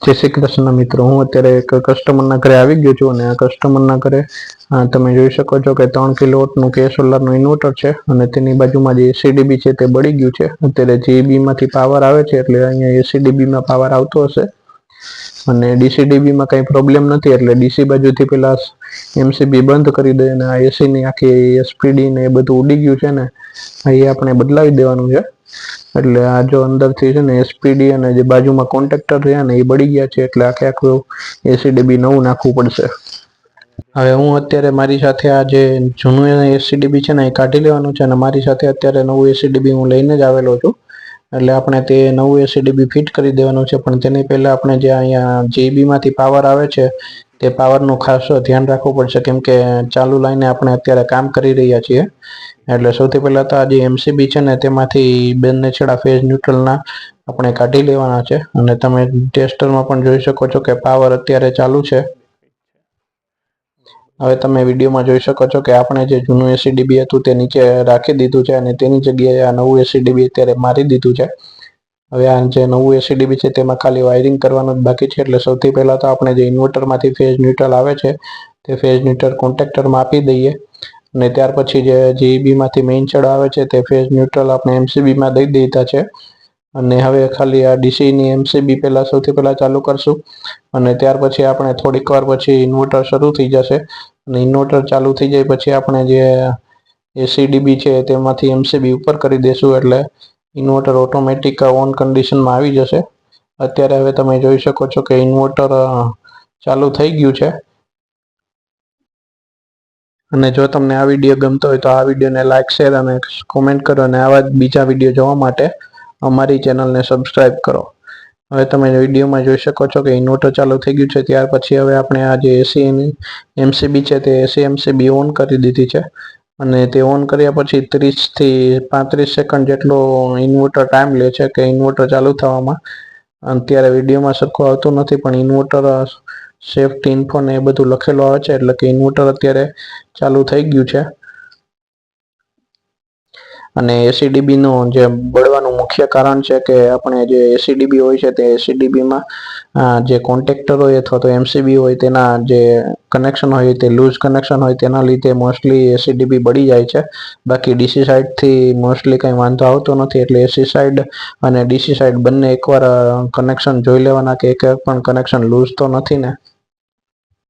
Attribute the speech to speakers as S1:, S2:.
S1: जय श्री कृष्ण मित्रों, हूँ अत्यारे एक कस्टमर घरे आई गयो छुं अने आ कस्टमर घरे तमे जोई शको छो के 3 किलोवॉटनुं के सोलरनुं इन्वर्टर छे अने तेनी बाजुमां जे एसीडीबी छे ते बળી गयुं छे। अत्यारे जीबी मांथी पावर आवे छे एटले अहींया एसीडीबी में पावर आवतो हशे अने डीसीडीबी में कई प्रॉब्लम नथी एटले डीसी बाजुथी पेला एमसीबी बंध करी दे अने आ एसी नी आखी एसपीडी ने ए बधुं उडी गयुं छे ने आ आपणे बदलावी देवानुं छे। એટલે આ જો અંદરથી છે ને એસપીડી અને જે બાજુમાં કોન્ટેક્ટર રહ્યા ને એ બળી ગયા છે એટલે આખે આખું એસીડીબી નવું નાખવું પડશે। હવે હું અત્યારે મારી સાથે આ જે જૂનું એસીડીબી છે ને એ કાઢી લેવાનું છે અને મારી સાથે અત્યારે નવું એસીડીબી હું લઈને જ આવેલો છું એટલે આપણે તે નવું એસીડીબી ફિટ કરી દેવાનું છે। પણ તેની પહેલા આપણે જે અહીંયા જીબી માંથી પાવર આવે છે તે પાવરનું ખાસ ધ્યાન રાખવું પડશે કેમ કે ચાલુ લાઈને આપણે અત્યારે કામ કરી રહ્યા છીએ। એટલે સૌથી પહેલા તો આ જે એમસીબી છે ને તેમાંથી બંને છેડા ફેઝ ન્યુટ્રલના આપણે કાઢી લેવાના છે અને તમે ટેસ્ટરમાં પણ જોઈ શકો છો કે પાવર અત્યારે ચાલુ છે। હવે તમે વિડીયોમાં જોઈ શકો છો કે આપણે જે જૂનું એસીડીબી હતું તે નીચે રાખી દીધું છે અને તેની જગ્યાએ આ નવું એસીડીબી અત્યારે મારી દીધું છે। હવે આ જે નવું એસીડીબી છે તેમાં ખાલી વાયરિંગ કરવાનું જ બાકી છે। એટલે સૌથી પહેલા તો આપણે જે ઇન્વર્ટરમાંથી ફેઝ ન્યુટ્રલ આવે છે તે ફેઝ ન્યુટ્રલ કોન્ટેક્ટરમાં આપી દઈએ અને ત્યાર પછી જે જીબી માંથી મેઇન છેડો આવે છે તે ફેઝ ન્યુટ્રલ આપણે એમસીબી માં દઈ દીધા છે અને હવે ખાલી આ ડીસી ની એમસીબી પહેલા સૌથી પહેલા ચાલુ કરશું અને ત્યાર પછી આપણે થોડીક વાર પછી ઇન્વર્ટર શરૂ થઈ જશે અને ઇન્વર્ટર ચાલુ થઈ જાય પછી આપણે જે એસીડીબી છે તેમાંથી એમસીબી ઉપર કરી દેશું એટલે ઇન્વર્ટર ઓટોમેટિક ઓન કન્ડિશનમાં આવી જશે। અત્યારે હવે તમે જોઈ શકો છો કે ઇન્વર્ટર ચાલુ થઈ ગયું છે અને જો તમને આ વિડીયો ગમતો હોય તો આ વિડીયોને લાઈક શેર અને કોમેન્ટ કરો અને આવા જ બીજા વિડીયો જોવા માટે અમારી ચેનલને સબસ્ક્રાઇબ કરો। હવે તમે વિડીયોમાં જોઈ શકો છો કે ઇન્વર્ટર ચાલુ થઈ ગયું છે ત્યાર પછી હવે આપણે આ જે એસી એમસીબી છે તે એસી એમસીબી ઓન કરી દીધી છે અને તે ઓન કર્યા પછી 30 થી 35 સેકન્ડ જેટલો ઇન્વર્ટર ટાઈમ લે છે કે ઇન્વર્ટર ચાલુ થવામાં। અત્યારે વિડીયોમાં સરખું આવતું નથી પણ ઇન્વર્ટર સેફટી ઇન્ફો ને એ બધું લખેલું આવે છે એટલે કે ઇન્વર્ટર અત્યારે ચાલુ થઈ ગયું છે। અને એસીડીબી નું જે બળવાનું મુખ્ય કારણ છે કે આપણે જે એસીડીબી હોય છે તે એસીડીબીમાં જે કોન્ટેક્ટર હોય અથવા તો એમસીબી હોય તેના જે કનેક્શન હોય તે લૂઝ કનેક્શન હોય તેના લીધે મોસ્ટલી એસીડીબી બળી જાય છે। બાકી ડીસી સાઈડથી મોસ્ટલી કંઈ વાંધો આવતો નથી એટલે એસી સાઈડ અને ડીસી સાઈડ બંને એકવાર કનેક્શન જોઈ લેવાના કે એક પણ કનેક્શન લૂઝ તો નથી ને।